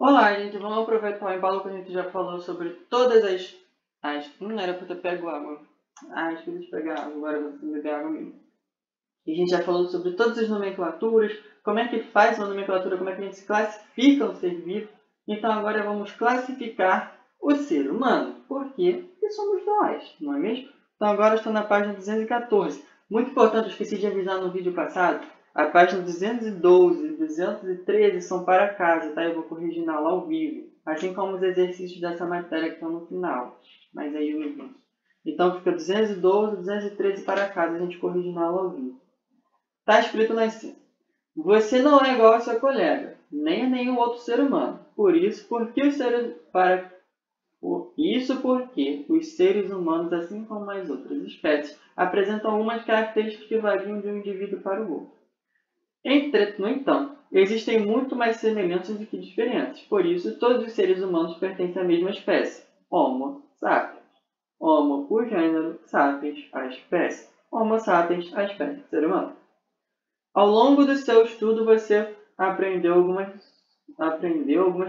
Olá, gente. Vamos aproveitar o embalo que a gente já falou sobre todas as... Não era pra ter pego água. Esqueci de pegar água. Agora eu vou beber água mesmo. E a gente já falou sobre todas as nomenclaturas, como é que faz uma nomenclatura, como é que a gente se classifica um ser vivo. Então agora vamos classificar o ser humano. Por quê? Porque somos nós, não é mesmo? Então agora estou na página 214. Muito importante, eu esqueci de avisar no vídeo passado. A página 212 e 213 são para casa, tá? Eu vou corrigir na aula ao vivo. Assim como os exercícios dessa matéria que estão no final. Mas aí eu invento. Então fica 212 e 213 para casa, a gente corrige na aula ao vivo. Está escrito lá em cima. Você não é igual ao seu colega, nem a nenhum outro ser humano. Porque os seres humanos, assim como as outras espécies, apresentam algumas características que variam de um indivíduo para o outro. No entanto, existem muito mais semelhanças do que diferenças. Por isso, todos os seres humanos pertencem à mesma espécie, Homo sapiens. Homo, o gênero, sapiens, a espécie. Homo sapiens, a espécie do ser humano. Ao longo do seu estudo, você aprendeu algumas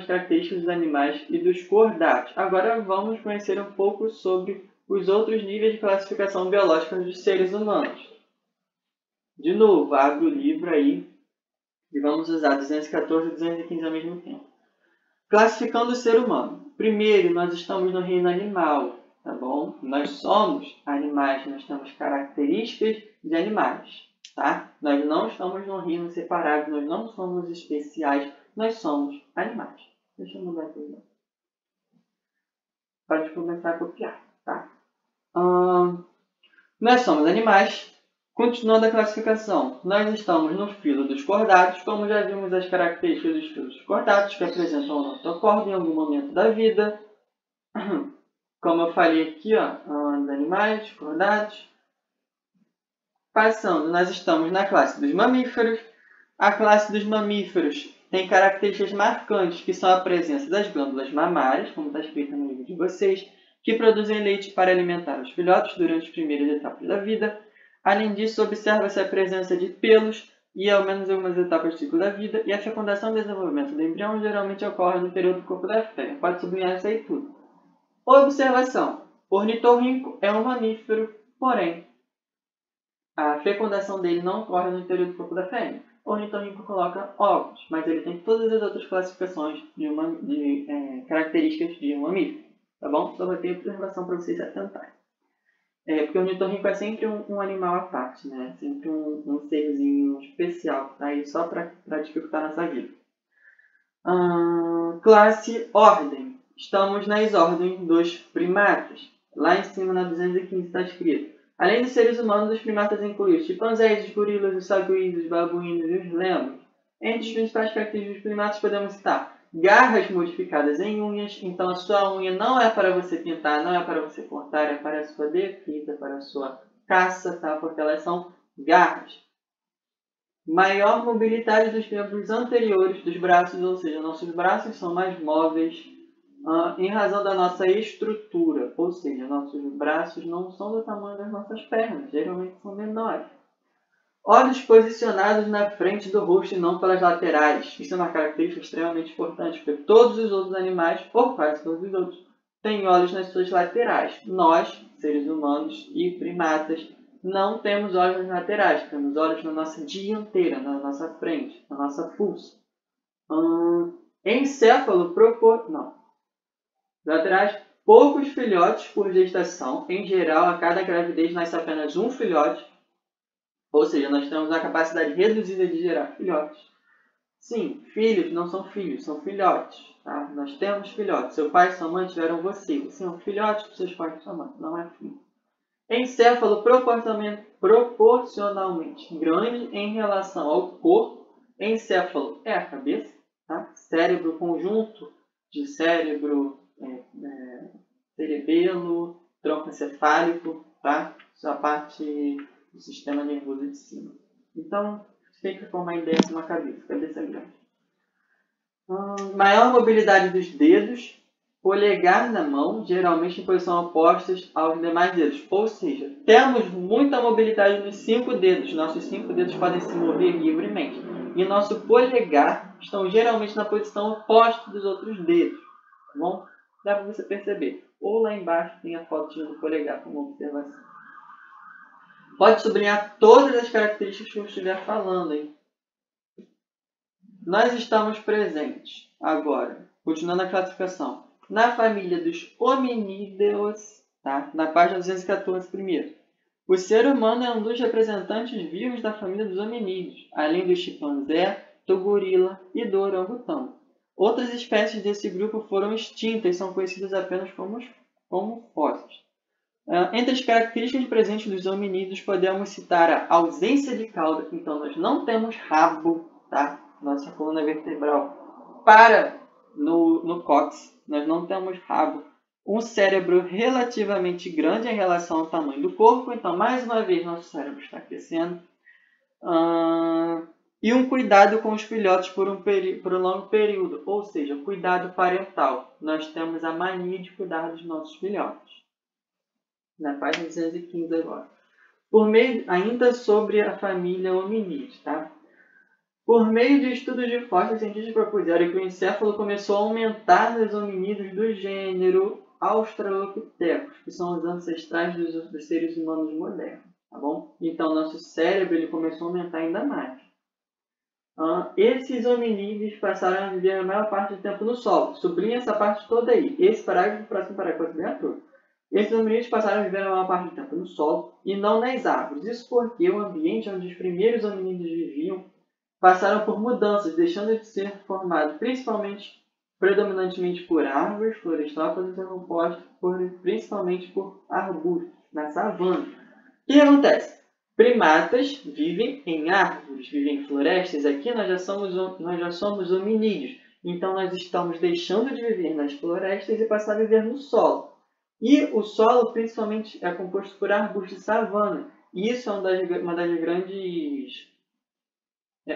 características dos animais e dos cordatos. Agora vamos conhecer um pouco sobre os outros níveis de classificação biológica dos seres humanos. De novo, abre o livro aí e vamos usar 214 e 215 ao mesmo tempo. Classificando o ser humano. Primeiro, nós estamos no reino animal, tá bom? Nós somos animais, nós temos características de animais. Tá? Nós não estamos num reino separado, nós não somos especiais, nós somos animais. Deixa eu mudar aqui. Pode começar a copiar. Tá? Nós somos animais. Continuando a classificação, nós estamos no filo dos cordatos, como já vimos as características dos filos dos cordatos, que apresentam o notocorda em algum momento da vida. Como eu falei aqui, dos animais, cordatos. Passando, nós estamos na classe dos mamíferos. A classe dos mamíferos tem características marcantes, que são a presença das glândulas mamárias, como está escrito no livro de vocês, que produzem leite para alimentar os filhotes durante as primeiras etapas da vida. Além disso, observa-se a presença de pelos e ao menos algumas etapas do ciclo da vida, e a fecundação e desenvolvimento do embrião geralmente ocorre no interior do corpo da fêmea. Pode sublinhar isso aí tudo. Observação. O ornitorrinco é um mamífero, porém, a fecundação dele não ocorre no interior do corpo da fêmea. O ornitorrinco coloca ovos, mas ele tem todas as outras classificações de características de um mamífero. Tá bom? Só vai ter observação para vocês se atentarem. Porque o ornitorrinco é sempre um animal à parte, né? Sempre um serzinho especial, tá aí só para dificultar a nossa vida. Classe ordem. Estamos nas ordens dos primatas. Lá em cima na 215 está escrito. Além dos seres humanos, os primatas incluem os chimpanzés, os gorilas, os saguis, os babuínos e os lêmures. Entre as principais características dos primatas podemos citar garras modificadas em unhas. Então a sua unha não é para você pintar, não é para você cortar, é para a sua defesa, para a sua caça, tá? Porque elas são garras. Maior mobilidade dos membros anteriores dos braços, ou seja, nossos braços são mais móveis em razão da nossa estrutura, ou seja, nossos braços não são do tamanho das nossas pernas, geralmente são menores. Olhos posicionados na frente do rosto e não pelas laterais. Isso é uma característica extremamente importante, porque todos os outros animais, ou quase todos os outros, têm olhos nas suas laterais. Nós, seres humanos e primatas, não temos olhos nas laterais, temos olhos na nossa dianteira, na nossa frente, na nossa fuça. Encéfalo laterais, poucos filhotes por gestação. Em geral, a cada gravidez nasce apenas um filhote. Ou seja, nós temos a capacidade reduzida de gerar filhotes. Sim, filhos não são filhos, são filhotes. Tá? Nós temos filhotes. Seu pai e sua mãe tiveram você. Você é um filhote dos seus pais e sua mãe, não é filho. Encéfalo proporcionalmente grande em relação ao corpo. Encéfalo é a cabeça. Tá? Cérebro, conjunto de cérebro, cerebelo, tronco encefálico, tá? Essa parte do sistema nervoso de cima. Então, fica com uma ideia de uma cabeça grande. Maior mobilidade dos dedos, polegar na mão, geralmente em posição opostas aos demais dedos. Ou seja, temos muita mobilidade nos 5 dedos. Nossos 5 dedos podem se mover livremente. e nosso polegar estão geralmente na posição oposta dos outros dedos. Tá bom? Dá para você perceber. Ou lá embaixo tem a fotinha do polegar como observação. Pode sublinhar todas as características que eu estiver falando, hein? Nós estamos presentes agora, continuando a classificação, na família dos hominídeos, tá? Na página 214 primeiro. O ser humano é um dos representantes vivos da família dos hominídeos, além do chimpanzé, do gorila e do orangotango. Outras espécies desse grupo foram extintas e são conhecidas apenas como fósseis. Entre as características presentes dos hominídeos, podemos citar a ausência de cauda. Então, nós não temos rabo, tá? Nossa coluna vertebral para no cóccix. Nós não temos rabo. Um cérebro relativamente grande em relação ao tamanho do corpo. Então, mais uma vez, nosso cérebro está crescendo. E um cuidado com os filhotes por um longo período. Ou seja, cuidado parental. Nós temos a mania de cuidar dos nossos filhotes. Na página 215 agora. Por meio, ainda sobre a família hominídeos, tá? Por meio de estudos de fósseis, cientistas propuseram que o encéfalo começou a aumentar nos hominídeos do gênero Australopithecus, que são os ancestrais dos seres humanos modernos, tá bom? Então, nosso cérebro ele começou a aumentar ainda mais. Esses hominídeos passaram a viver a maior parte do tempo no solo. Sublinha essa parte toda aí. Esse parágrafo, o próximo parágrafo, sublinha tudo. Esses hominídeos passaram a viver a maior parte do tempo no solo e não nas árvores. Isso porque o ambiente onde os primeiros hominídeos viviam passaram por mudanças, deixando de ser formado predominantemente por árvores, florestópolis, e composto principalmente por arbustos, na savana. O que acontece? Primatas vivem em árvores, vivem em florestas. Aqui nós já somos hominídeos. Então nós estamos deixando de viver nas florestas e passar a viver no solo. E o solo principalmente é composto por arbustos de savana. E isso é uma das grandes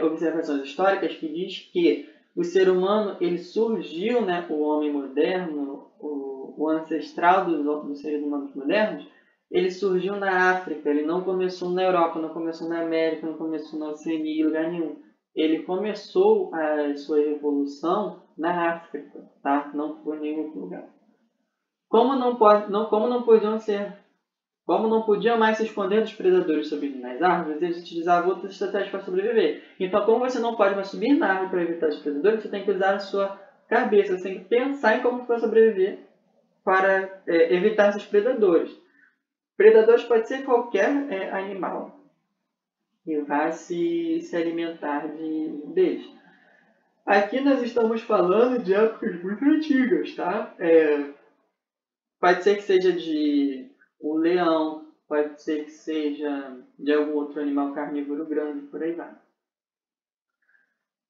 observações históricas que diz que o ser humano ele surgiu, né, o homem moderno, o ancestral dos seres humanos modernos, ele surgiu na África, ele não começou na Europa, não começou na América, não começou na Oceania, em lugar nenhum. Ele começou a sua evolução na África, tá? Não foi em nenhum outro lugar. Como não podiam mais se esconder dos predadores subindo nas árvores, eles utilizavam outras estratégias para sobreviver. Então, como você não pode mais subir na árvore para evitar os predadores, você tem que usar a sua cabeça, você tem que pensar em como você vai sobreviver para evitar esses predadores. Predadores pode ser qualquer animal que vá se alimentar deles. Aqui nós estamos falando de épocas muito antigas, tá? Pode ser que seja de um leão, pode ser que seja de algum outro animal carnívoro grande, por aí vai.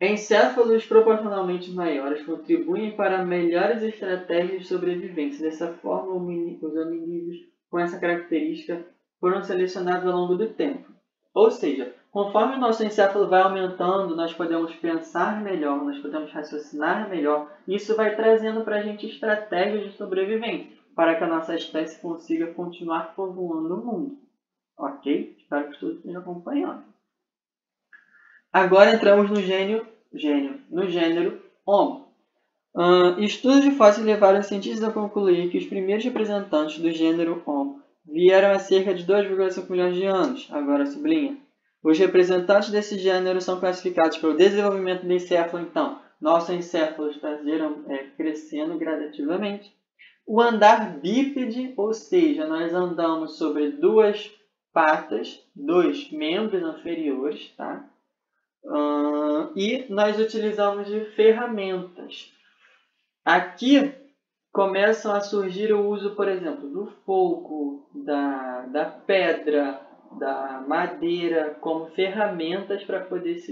Encéfalos proporcionalmente maiores contribuem para melhores estratégias de sobrevivência. Dessa forma, os hominídeos com essa característica foram selecionados ao longo do tempo. Ou seja, conforme o nosso encéfalo vai aumentando, nós podemos pensar melhor, nós podemos raciocinar melhor. Isso vai trazendo para a gente estratégias de sobrevivência, para que a nossa espécie consiga continuar povoando o mundo. Ok? Espero que todos estejam acompanhando. Agora entramos no gênero Homo. Estudos de fósseis levaram os cientistas a concluir que os primeiros representantes do gênero Homo vieram há cerca de 2,5 milhões de anos. Agora sublinha. Os representantes desse gênero são classificados pelo desenvolvimento do encéfalo. Então, nosso encéfalo está crescendo gradativamente. O andar bípede, ou seja, nós andamos sobre duas patas, dois membros inferiores, tá? E nós utilizamos de ferramentas. Aqui começam a surgir o uso, por exemplo, do fogo, da pedra, da madeira como ferramentas para poder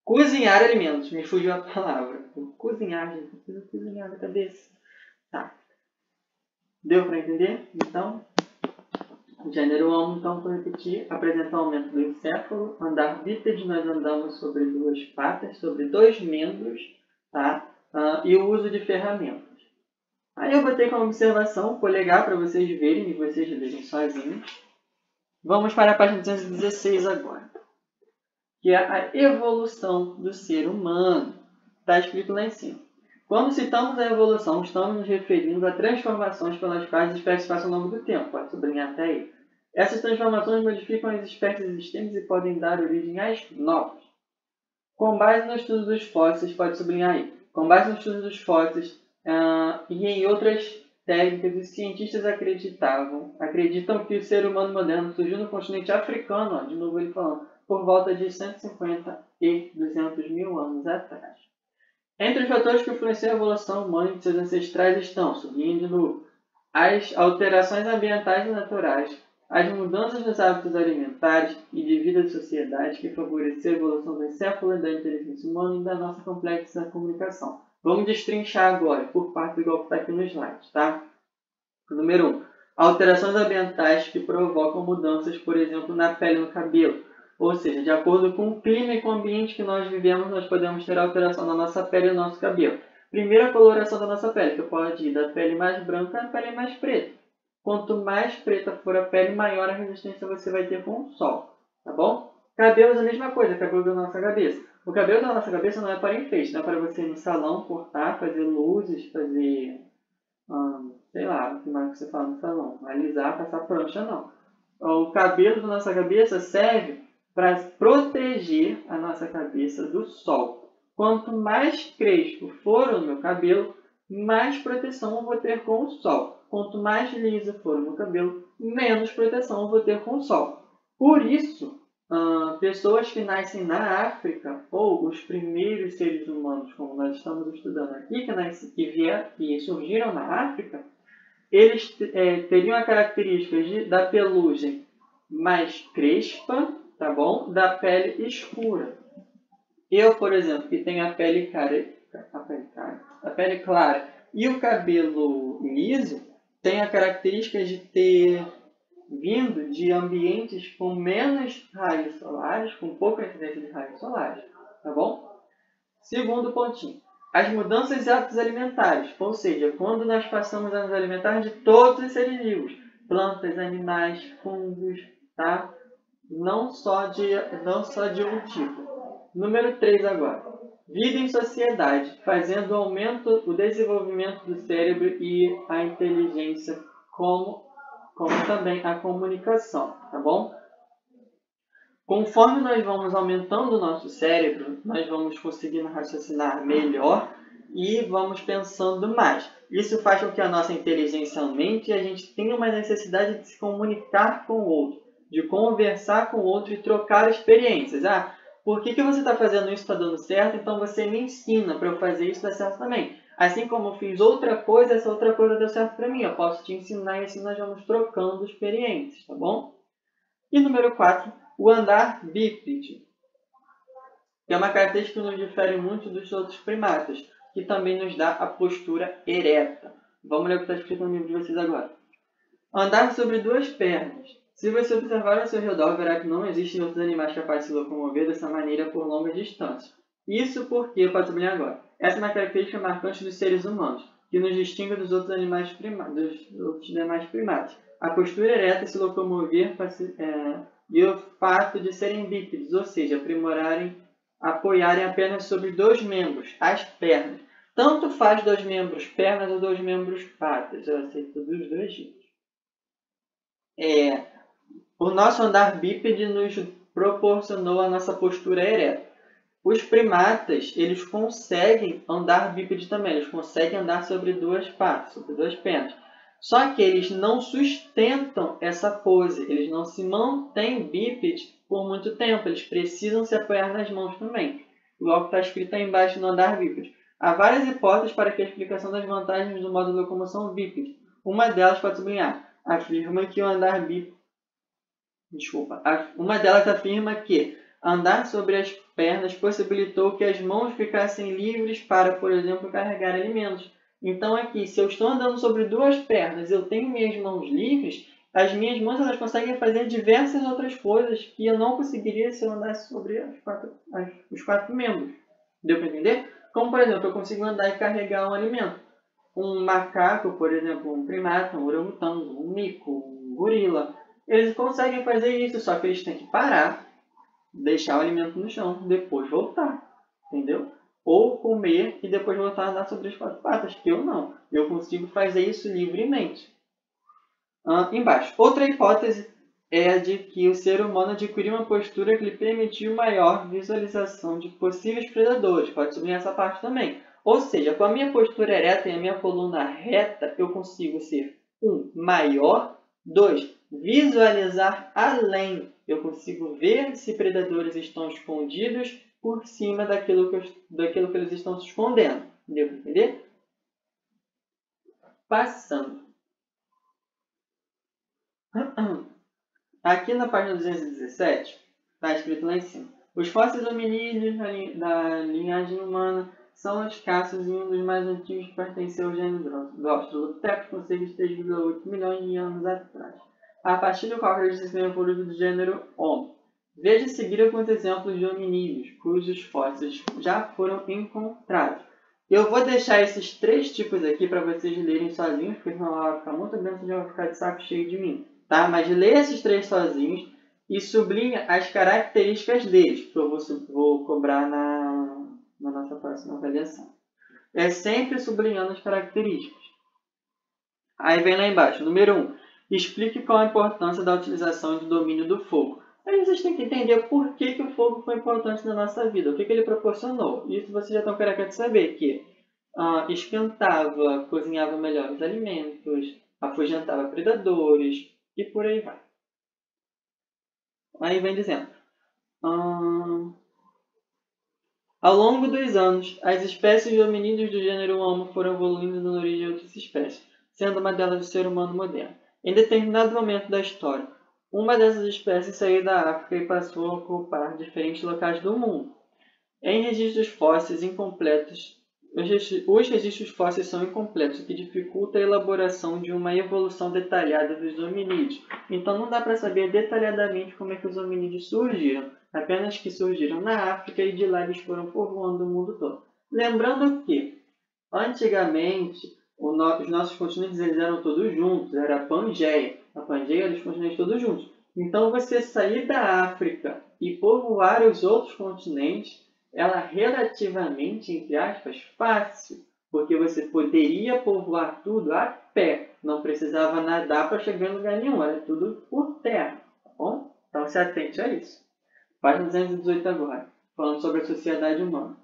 cozinhar alimentos. Me fugiu a palavra. Cozinhar, gente. Preciso cozinhar na cabeça. Tá. Deu para entender? Então, o gênero Homo, então, vou repetir, apresenta o aumento do encéfalo, andar bípede, nós andamos sobre duas patas, sobre dois membros, tá? E o uso de ferramentas. Aí eu botei como observação o polegar para vocês verem e vocês lerem sozinhos. Vamos para a página 216 agora, que é a evolução do ser humano. Está escrito lá em cima. Quando citamos a evolução, estamos nos referindo a transformações pelas quais as espécies passam ao longo do tempo. Pode sublinhar até aí. Essas transformações modificam as espécies existentes e podem dar origem às novas. Com base no estudo dos fósseis, pode sublinhar aí. Com base no estudo dos fósseis e em outras técnicas, os cientistas acreditam que o ser humano moderno surgiu no continente africano, de novo ele falando, por volta de 150 e 200 mil anos atrás. Entre os fatores que influenciam a evolução humana e de seus ancestrais estão, sublinhando de novo, as alterações ambientais e naturais, as mudanças nos hábitos alimentares e de vida de sociedade que favoreceram a evolução da encéfalo e da inteligência humana e da nossa complexa comunicação. Vamos destrinchar agora, por parte do que está aqui no slide, tá? Número 1. Alterações ambientais que provocam mudanças, por exemplo, na pele e no cabelo. Ou seja, de acordo com o clima e com o ambiente que nós vivemos, nós podemos ter alteração na nossa pele e no nosso cabelo. Primeiro, a coloração da nossa pele, que pode ir da pele mais branca à pele mais preta. Quanto mais preta for a pele, maior a resistência você vai ter com o sol, tá bom? Cabelos é a mesma coisa, cabelo da nossa cabeça. O cabelo da nossa cabeça não é para enfeite, não é para você ir no salão cortar, fazer luzes, fazer, sei lá, o que mais você fala no salão, alisar, passar prancha, não. O cabelo da nossa cabeça serve para proteger a nossa cabeça do sol. Quanto mais crespo for o meu cabelo, mais proteção eu vou ter com o sol. Quanto mais liso for o meu cabelo, menos proteção eu vou ter com o sol. Por isso, pessoas que nascem na África, ou os primeiros seres humanos, como nós estamos estudando aqui, que surgiram na África, eles teriam a característica da pelugem mais crespa, tá bom? Da pele escura. Eu, por exemplo, que tenho a pele clara e o cabelo liso, tenho a característica de ter vindo de ambientes com menos raios solares, com pouca incidência de raios solares, tá bom? Segundo pontinho. As mudanças de hábitos alimentares, ou seja, quando nós passamos a nos alimentar de todos os seres vivos, plantas, animais, fungos, tá? Não só de um tipo. Número 3 agora. Vida em sociedade, fazendo o desenvolvimento do cérebro e a inteligência, como também a comunicação, tá bom? Conforme nós vamos aumentando o nosso cérebro, nós vamos conseguindo raciocinar melhor e vamos pensando mais. Isso faz com que a nossa inteligência aumente e a gente tenha uma necessidade de se comunicar com o outro, de conversar com o outro e trocar experiências. Por que você está fazendo isso, está dando certo, então você me ensina para eu fazer isso, dá certo também. Assim como eu fiz outra coisa, essa outra coisa deu certo para mim. Eu posso te ensinar e assim nós vamos trocando experiências, tá bom? E número 4, o andar bípede, que é uma característica que nos difere muito dos outros primatas, que também nos dá a postura ereta. Vamos ler o que está escrito no livro de vocês agora. Andar sobre duas pernas. Se você observar ao seu redor, verá que não existem outros animais capazes de se locomover dessa maneira por longas distâncias. Isso porque, pode sublinhar agora, essa é uma característica marcante dos seres humanos, que nos distingue dos outros demais primatas. A postura ereta, se locomover e o fato de serem bípedes, ou seja, apoiarem apenas sobre dois membros, as pernas. Tanto faz dois membros pernas ou dois membros patas, eu aceito dos dois jeitos. O nosso andar bípede nos proporcionou a nossa postura ereta. Os primatas, eles conseguem andar bípede também, eles conseguem andar sobre duas patas, sobre duas pernas. Só que eles não sustentam essa pose, eles não se mantêm bípedes por muito tempo, eles precisam se apoiar nas mãos também. Igual que está escrito aí embaixo no andar bípede. Há várias hipóteses para que a explicação das vantagens do modo de locomoção bípede. Uma delas, pode sublinhar, afirma que o andar bípede... Uma delas afirma que andar sobre as pernas possibilitou que as mãos ficassem livres para, por exemplo, carregar alimentos. Então aqui, se eu estou andando sobre duas pernas, eu tenho minhas mãos livres, as minhas mãos elas conseguem fazer diversas outras coisas que eu não conseguiria se eu andasse sobre os quatro membros. Deu para entender? Como, por exemplo, eu consigo andar e carregar um alimento. Um macaco, por exemplo, um primata, um orangotango, um mico, um gorila, Eles conseguem fazer isso, só que eles têm que parar, deixar o alimento no chão, depois voltar, entendeu? Ou comer e depois voltar a andar sobre as quatro patas, que eu não. Eu consigo fazer isso livremente. Embaixo. Outra hipótese é a de que o ser humano adquiriu uma postura que lhe permitiu maior visualização de possíveis predadores. Pode sublinhar essa parte também. Ou seja, com a minha postura ereta e a minha coluna reta, eu consigo ser 1. Maior. 2. Visualizar além. Eu consigo ver se predadores estão escondidos por cima daquilo que eles estão se escondendo. Deu para entender? Passando. Aqui na página 217, está escrito lá em cima. Os fósseis hominídeos da linhagem humana são escassos e um dos mais antigos pertenceu ao gênero Australopithecus, com cerca de 3,8 milhões de anos atrás. A partir do qual acredita ser evoluído do gênero Homo. Veja a seguir alguns exemplos de hominídeos, cujos fósseis já foram encontrados. Eu vou deixar esses 3 tipos aqui para vocês lerem sozinhos, porque senão ela vai ficar muito grande e já vai ficar de saco cheio de mim. Tá? Mas leia esses 3 sozinhos e sublinha as características deles, que eu vou cobrar na nossa próxima avaliação. É sempre sublinhando as características. Aí vem lá embaixo, número 1. Explique qual a importância da utilização e do domínio do fogo. Aí vocês têm que entender por que o fogo foi importante na nossa vida, o que ele proporcionou. Isso vocês já estão querendo saber, que esquentava, cozinhava melhor os alimentos, afugentava predadores, e por aí vai. Aí vem dizendo. Ao longo dos anos, as espécies de hominídeos do gênero Homo foram evoluindo na origem de outras espécies, sendo uma delas o ser humano moderno. Em determinado momento da história, uma dessas espécies saiu da África e passou a ocupar diferentes locais do mundo. Em registros fósseis incompletos, os registros fósseis são incompletos, o que dificulta a elaboração de uma evolução detalhada dos hominídeos. Então não dá para saber detalhadamente como é que os hominídeos surgiram, apenas que surgiram na África e de lá eles foram povoando o mundo todo. Lembrando que, antigamente, os nossos continentes eles eram todos juntos, era a Pangeia. A Pangeia era os continentes todos juntos. Então você sair da África e povoar os outros continentes, ela é relativamente, entre aspas, fácil, porque você poderia povoar tudo a pé, não precisava nadar para chegar em lugar nenhum, era tudo por terra, tá bom? Então se atente a isso. Página 218 agora, falando sobre a sociedade humana.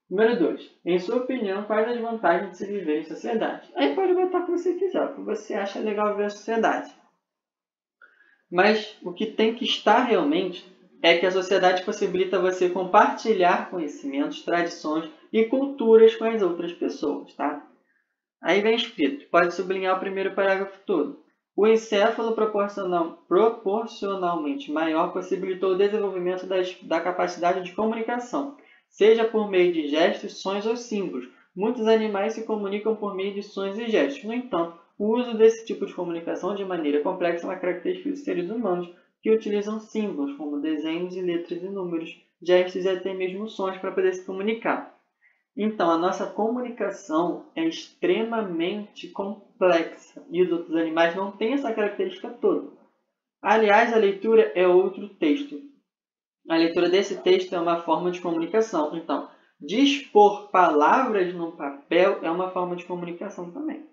Número 2. Em sua opinião, quais as vantagens de se viver em sociedade? Aí pode botar como você quiser, o que você acha legal ver a sociedade. Mas o que tem que estar realmente é que a sociedade possibilita você compartilhar conhecimentos, tradições e culturas com as outras pessoas, tá? Aí vem escrito, pode sublinhar o primeiro parágrafo todo. O encéfalo proporcionalmente maior possibilitou o desenvolvimento da capacidade de comunicação, seja por meio de gestos, sons ou símbolos. Muitos animais se comunicam por meio de sons e gestos. No entanto, o uso desse tipo de comunicação de maneira complexa é uma característica dos seres humanos, que utilizam símbolos, como desenhos e letras e números, gestos e até mesmo sons para poder se comunicar. Então, a nossa comunicação é extremamente complexa e os outros animais não têm essa característica toda. Aliás, a leitura é outro texto. A leitura desse texto é uma forma de comunicação. Então, dispor palavras no papel é uma forma de comunicação também.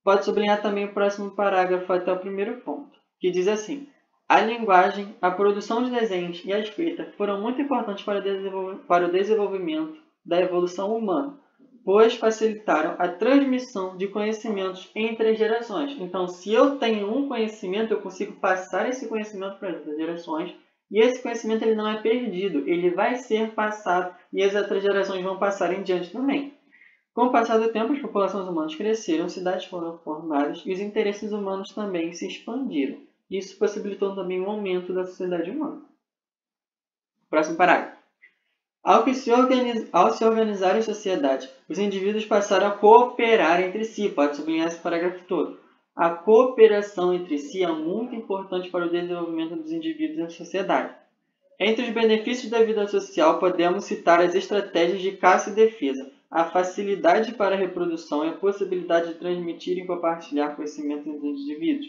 Pode sublinhar também o próximo parágrafo até o primeiro ponto, que diz assim: a linguagem, a produção de desenhos e a escrita foram muito importantes para o desenvolvimento da evolução humana, pois facilitaram a transmissão de conhecimentos entre as gerações. Então, se eu tenho um conhecimento, eu consigo passar esse conhecimento para as outras gerações, e esse conhecimento ele não é perdido, ele vai ser passado e as outras gerações vão passar em diante também. Com o passar do tempo, as populações humanas cresceram, cidades foram formadas e os interesses humanos também se expandiram. Isso possibilitou também um aumento da sociedade humana. Próximo parágrafo. Ao se organizar em sociedade, os indivíduos passaram a cooperar entre si. Pode sublinhar esse parágrafo todo. A cooperação entre si é muito importante para o desenvolvimento dos indivíduos em sociedade. Entre os benefícios da vida social, podemos citar as estratégias de caça e defesa, a facilidade para a reprodução e a possibilidade de transmitir e compartilhar conhecimentos entre os indivíduos.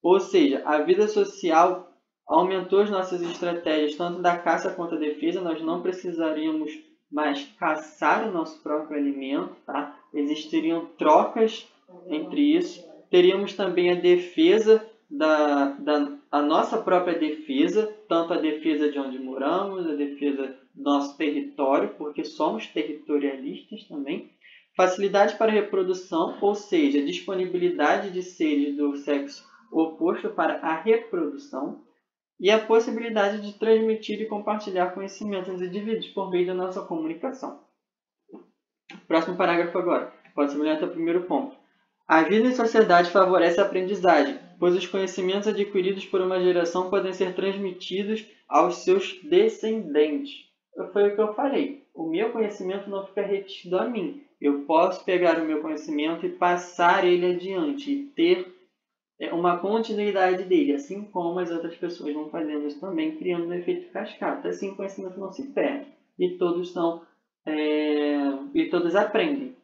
Ou seja, a vida social aumentou as nossas estratégias, tanto da caça quanto da defesa. Nós não precisaríamos mais caçar o nosso próprio alimento, tá? Existiriam trocas entre isso. Teríamos também a defesa a nossa própria defesa, tanto a defesa de onde moramos, a defesa do nosso território, porque somos territorialistas também. Facilidade para a reprodução, ou seja, disponibilidade de seres do sexo oposto para a reprodução, e a possibilidade de transmitir e compartilhar conhecimentos aos indivíduos por meio da nossa comunicação. Próximo parágrafo agora. Pode sublinhar até o primeiro ponto. A vida em sociedade favorece a aprendizagem, pois os conhecimentos adquiridos por uma geração podem ser transmitidos aos seus descendentes. Foi o que eu falei. O meu conhecimento não fica retido a mim. Eu posso pegar o meu conhecimento e passar ele adiante e ter uma continuidade dele, assim como as outras pessoas vão fazendo isso também, criando um efeito cascata. Assim o conhecimento não se perde e todos aprendem.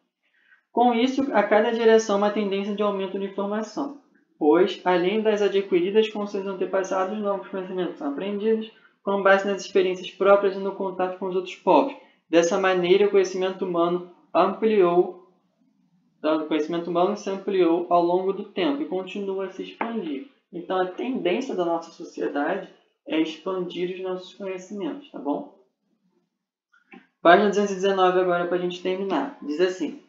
Com isso, a cada geração uma tendência de aumento de informação, pois, além das adquiridas com seus antepassados, novos conhecimentos são aprendidos com base nas experiências próprias e no contato com os outros povos. Dessa maneira, o conhecimento humano se ampliou ao longo do tempo e continua a se expandir. Então, a tendência da nossa sociedade é expandir os nossos conhecimentos, tá bom? Página 219 agora para a gente terminar. Diz assim: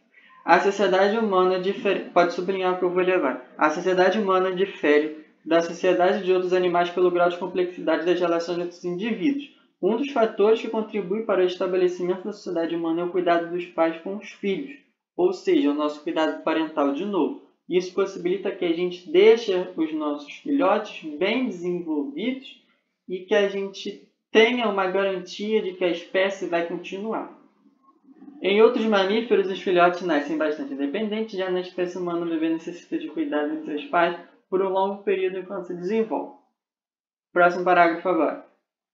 a sociedade humana difere... Pode sublinhar o que eu vou levar. A sociedade humana difere da sociedade de outros animais pelo grau de complexidade das relações entre os indivíduos. Um dos fatores que contribui para o estabelecimento da sociedade humana é o cuidado dos pais com os filhos, ou seja, o nosso cuidado parental de novo. Isso possibilita que a gente deixe os nossos filhotes bem desenvolvidos e que a gente tenha uma garantia de que a espécie vai continuar. Em outros mamíferos, os filhotes nascem bastante independentes, já na espécie humana o bebê necessita de cuidado de seus pais por um longo período enquanto se desenvolve. Próximo parágrafo agora.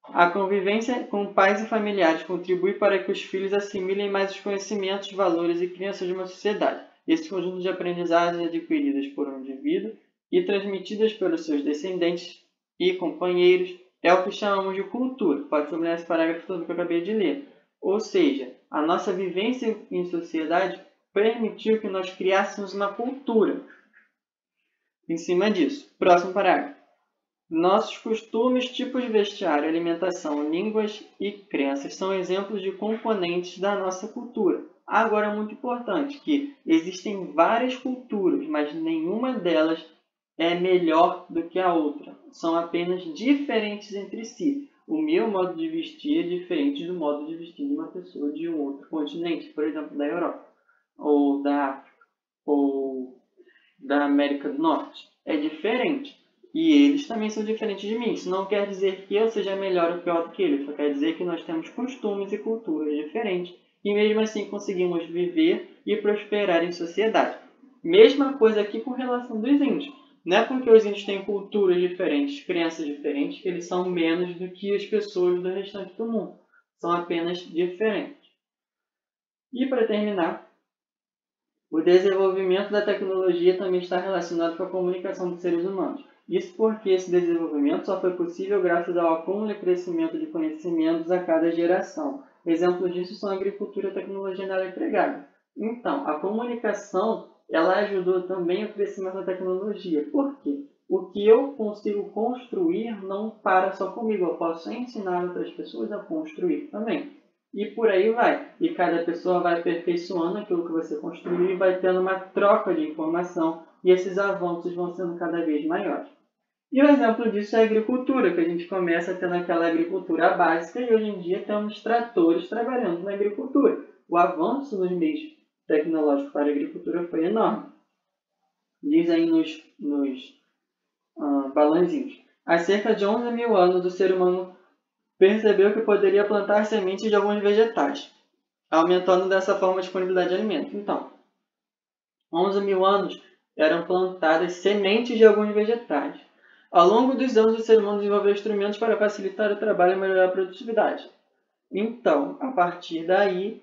A convivência com pais e familiares contribui para que os filhos assimilem mais os conhecimentos, valores e crenças de uma sociedade. Esse conjunto de aprendizagens adquiridas por um indivíduo e transmitidas pelos seus descendentes e companheiros é o que chamamos de cultura. Pode sublinhar esse parágrafo todo que eu acabei de ler. Ou seja, a nossa vivência em sociedade permitiu que nós criássemos uma cultura em cima disso. Próximo parágrafo. Nossos costumes, tipos de vestiário, alimentação, línguas e crenças são exemplos de componentes da nossa cultura. Agora é muito importante que existem várias culturas, mas nenhuma delas é melhor do que a outra. São apenas diferentes entre si. O meu modo de vestir é diferente do modo de vestir de uma pessoa de um outro continente, por exemplo, da Europa, ou da África, ou da América do Norte. É diferente. E eles também são diferentes de mim. Isso não quer dizer que eu seja melhor ou pior do que eles. Só quer dizer que nós temos costumes e culturas diferentes. E mesmo assim conseguimos viver e prosperar em sociedade. Mesma coisa aqui com relação dos índios. Não é porque os índios têm culturas diferentes, crenças diferentes, que eles são menos do que as pessoas do restante do mundo. São apenas diferentes. E para terminar, o desenvolvimento da tecnologia também está relacionado com a comunicação dos seres humanos. Isso porque esse desenvolvimento só foi possível graças ao acúmulo e crescimento de conhecimentos a cada geração. Exemplos disso são a agricultura e a tecnologia na área empregada. Então, a comunicação ela ajudou também o crescimento da tecnologia. Por quê? O que eu consigo construir não para só comigo. Eu posso ensinar outras pessoas a construir também. E por aí vai. E cada pessoa vai aperfeiçoando aquilo que você construiu e vai tendo uma troca de informação. E esses avanços vão sendo cada vez maiores. E o exemplo disso é a agricultura, que a gente começa tendo aquela agricultura básica e hoje em dia temos tratores trabalhando na agricultura. O avanço nos meios tecnológicos para a agricultura foi enorme. Diz aí nos balãozinhos. Há cerca de 11 mil anos o ser humano percebeu que poderia plantar sementes de alguns vegetais, aumentando dessa forma a disponibilidade de alimentos. Então, 11 mil anos eram plantadas sementes de alguns vegetais. Ao longo dos anos, o ser humano desenvolveu instrumentos para facilitar o trabalho e melhorar a produtividade. Então, a partir daí,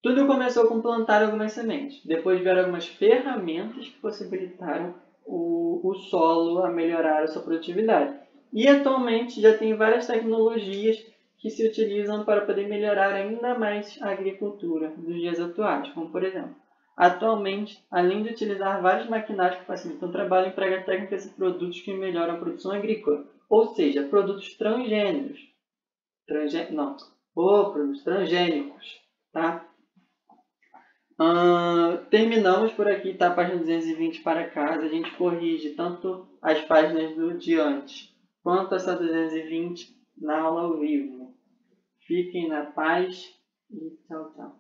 tudo começou com plantar algumas sementes. Depois vieram algumas ferramentas que possibilitaram o solo a melhorar a sua produtividade. E atualmente já tem várias tecnologias que se utilizam para poder melhorar ainda mais a agricultura dos dias atuais, como por exemplo, atualmente, além de utilizar vários maquinários que facilitam o trabalho, emprega técnicas e produtos que melhoram a produção agrícola, ou seja, produtos transgênicos. Produtos transgênicos, tá? Terminamos por aqui, tá? A página 220 para casa. A gente corrige tanto as páginas de antes quanto essa 220 na aula ao vivo. Fiquem na paz e tchau, tchau.